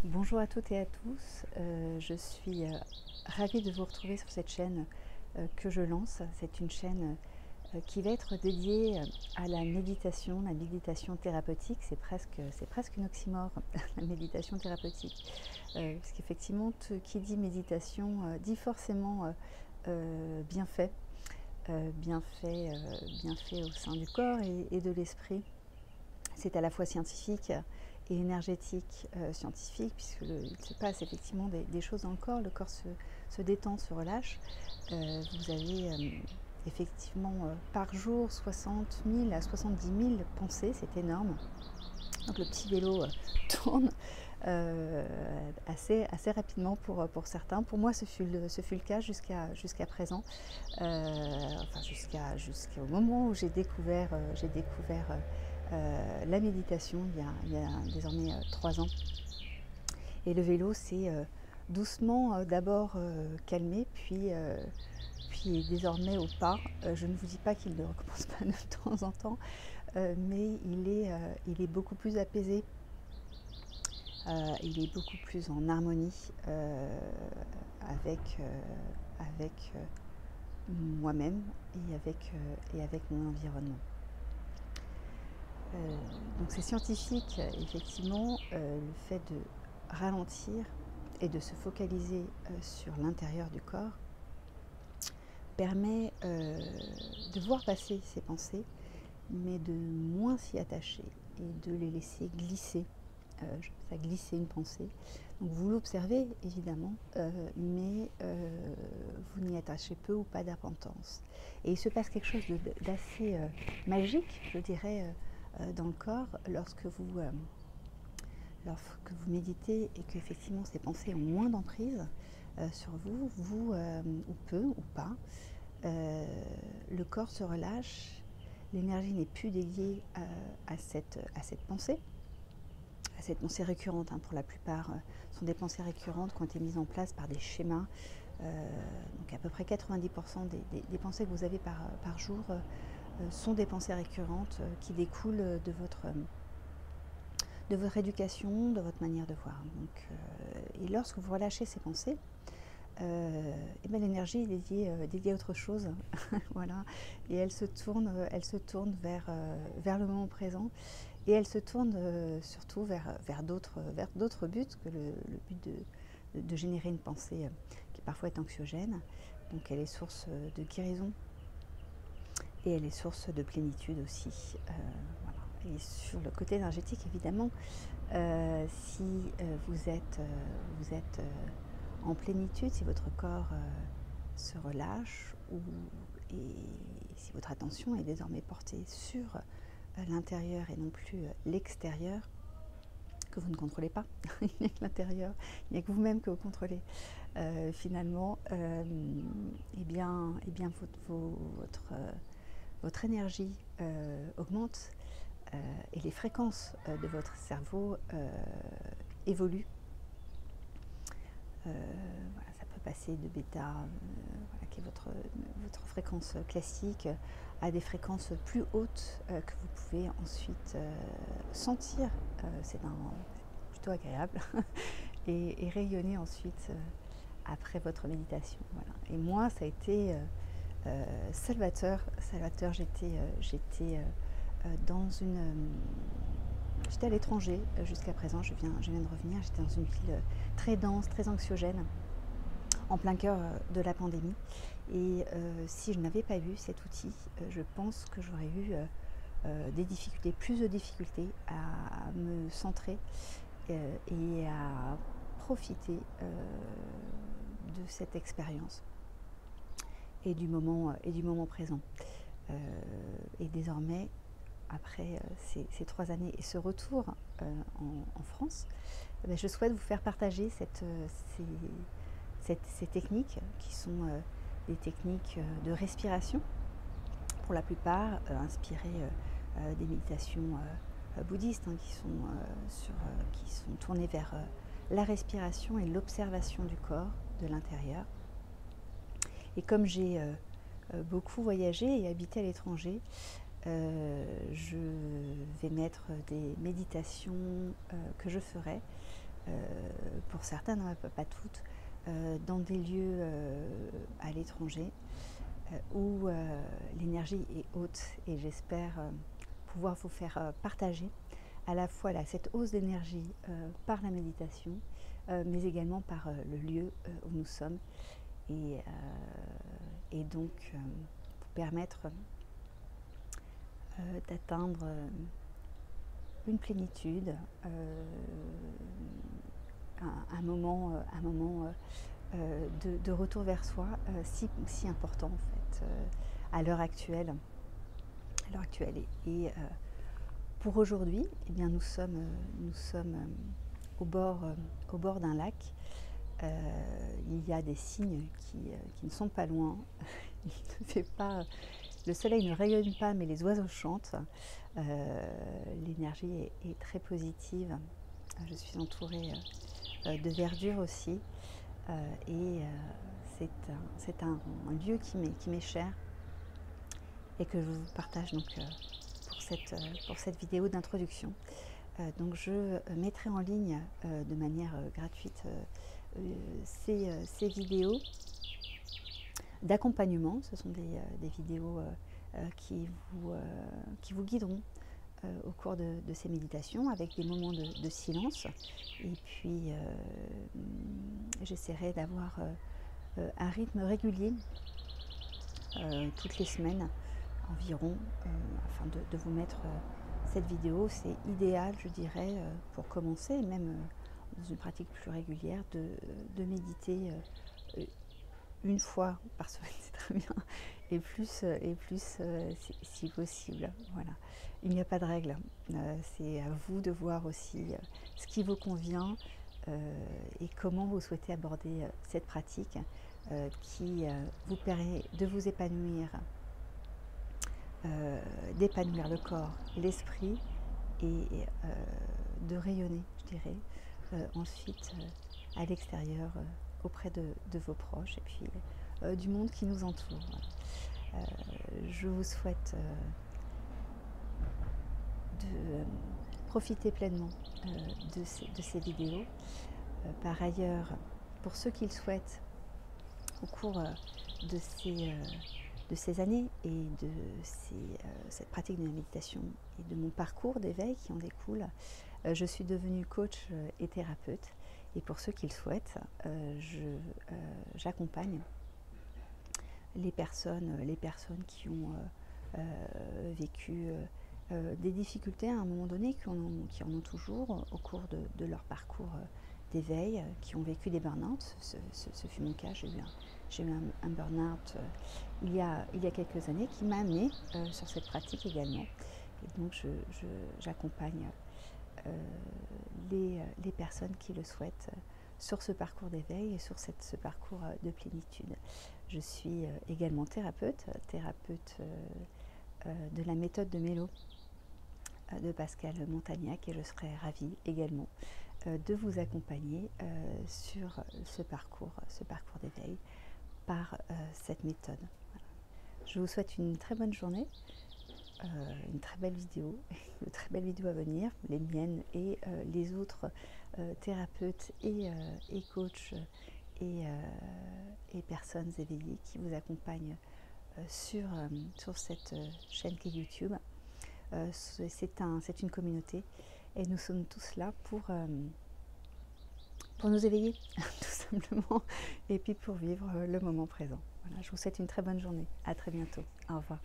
Bonjour à toutes et à tous, je suis ravie de vous retrouver sur cette chaîne que je lance. C'est une chaîne qui va être dédiée à la méditation thérapeutique. C'est presque une oxymore, la méditation thérapeutique. Puisqu'effectivement, qui dit méditation dit forcément bienfait, bienfait au sein du corps et de l'esprit. C'est à la fois scientifique et énergétique scientifique, puisqu'il se passe effectivement des choses dans le corps. Le corps se détend, se relâche. Vous avez effectivement par jour 60 000 à 70 000 pensées, c'est énorme. Donc le petit vélo tourne assez rapidement pour certains. Pour moi, ce fut le cas jusqu'à présent, enfin jusqu'au moment où j'ai découvert la méditation il y a désormais 3 ans. Et le vélo s'est doucement d'abord calmé, puis désormais au pas. Je ne vous dis pas qu'il ne recommence pas de temps en temps, mais il est beaucoup plus apaisé. Il est beaucoup plus en harmonie avec moi-même et avec mon environnement. Donc c'est scientifique, effectivement, le fait de ralentir et de se focaliser sur l'intérieur du corps permet de voir passer ces pensées, mais de moins s'y attacher et de les laisser glisser. Je fais ça glisser une pensée. Donc vous l'observez évidemment, mais vous n'y attachez peu ou pas d'importance. Et il se passe quelque chose d'assez magique, je dirais, dans le corps lorsque vous méditez et qu'effectivement ces pensées ont moins d'emprise sur vous, ou peu ou pas, le corps se relâche, l'énergie n'est plus dédiée à cette pensée, à cette pensée récurrente. Pour la plupart, sont des pensées récurrentes qui ont été mises en place par des schémas. Donc à peu près 90% des pensées que vous avez par jour sont des pensées récurrentes qui découlent de votre éducation, de votre manière de voir. Donc, et lorsque vous relâchez ces pensées, et ben l'énergie est dédiée à autre chose. Voilà. Et elle se tourne vers le moment présent, et elle se tourne surtout vers d'autres buts que le but de générer une pensée qui parfois est anxiogène. Donc elle est source de guérison et elle est source de plénitude aussi. Voilà. Et sur le côté énergétique, évidemment, si vous êtes en plénitude, si votre corps se relâche, et si votre attention est désormais portée sur l'intérieur et non plus l'extérieur, que vous ne contrôlez pas, il n'y a que l'intérieur, il n'y a que vous-même que vous contrôlez, finalement, et bien votre énergie augmente, et les fréquences de votre cerveau évoluent. Voilà, ça peut passer de bêta, voilà, qui est votre fréquence classique, à des fréquences plus hautes que vous pouvez ensuite sentir. C'est plutôt agréable et rayonner ensuite après votre méditation. Voilà. Et moi, ça a été salvateur. J'étais dans une... J'étais à l'étranger jusqu'à présent, je viens de revenir. J'étais dans une ville très dense, très anxiogène, en plein cœur de la pandémie. Et si je n'avais pas eu cet outil, je pense que j'aurais eu plus de difficultés à me centrer et à profiter de cette expérience et du moment présent. Et désormais, après ces 3 années et ce retour en France, je souhaite vous faire partager ces techniques qui sont des techniques de respiration, pour la plupart inspirées des méditations bouddhistes, qui sont tournées vers la respiration et l'observation du corps de l'intérieur. Et comme j'ai beaucoup voyagé et habité à l'étranger, je vais mettre des méditations que je ferai pour certains, hein, pas toutes, dans des lieux à l'étranger où l'énergie est haute, et j'espère pouvoir vous faire partager à la fois cette hausse d'énergie par la méditation, mais également par le lieu où nous sommes, et donc vous permettre d'atteindre une plénitude, un moment de retour vers soi si important en fait à l'heure actuelle. Et pour aujourd'hui, eh bien, nous sommes au bord d'un lac. Il y a des cygnes qui ne sont pas loin. Il ne fait pas, le soleil ne rayonne pas, mais les oiseaux chantent. L'énergie est très positive. Je suis entourée de verdure aussi. Et c'est un lieu qui m'est cher et que je vous partage donc pour cette vidéo d'introduction. Donc je mettrai en ligne de manière gratuite ces vidéos d'accompagnement. Ce sont des vidéos qui vous guideront au cours de ces méditations, avec des moments de silence. Et puis j'essaierai d'avoir un rythme régulier toutes les semaines environ, afin de vous mettre cette vidéo. C'est idéal, je dirais, pour commencer, même dans une pratique plus régulière, de méditer une fois par semaine, c'est très bien, et plus si possible. Voilà. Il n'y a pas de règle. C'est à vous de voir aussi ce qui vous convient et comment vous souhaitez aborder cette pratique qui vous permet de vous épanouir, d'épanouir le corps, l'esprit, et de rayonner, je dirais, ensuite à l'extérieur, auprès de vos proches et puis du monde qui nous entoure. Je vous souhaite de profiter pleinement de ces vidéos. Par ailleurs, pour ceux qui le souhaitent, au cours de ces années et de cette pratique de la méditation et de mon parcours d'éveil qui en découle, je suis devenue coach et thérapeute. Et pour ceux qui le souhaitent, j'accompagne les personnes qui ont vécu des difficultés à un moment donné, qui en ont toujours au cours de leur parcours d'éveil, qui ont vécu des burn-out. Ce fut mon cas. J'ai eu un burn-out il y a quelques années, qui m'a amenée sur cette pratique également. Et donc j'accompagne les personnes qui le souhaitent sur ce parcours d'éveil et sur ce parcours de plénitude. Je suis également thérapeute de la méthode de Mélo de Pascal Montagnac, et je serai ravie également de vous accompagner sur ce parcours d'éveil par cette méthode. Voilà. Je vous souhaite une très bonne journée, une très belle vidéo, de très belles vidéos à venir, les miennes et les autres thérapeutes et coachs et personnes éveillées qui vous accompagnent sur cette chaîne qui est YouTube. C'est une communauté, et nous sommes tous là pour nous éveiller, tout simplement, et puis pour vivre le moment présent. Voilà, je vous souhaite une très bonne journée. À très bientôt. Au revoir.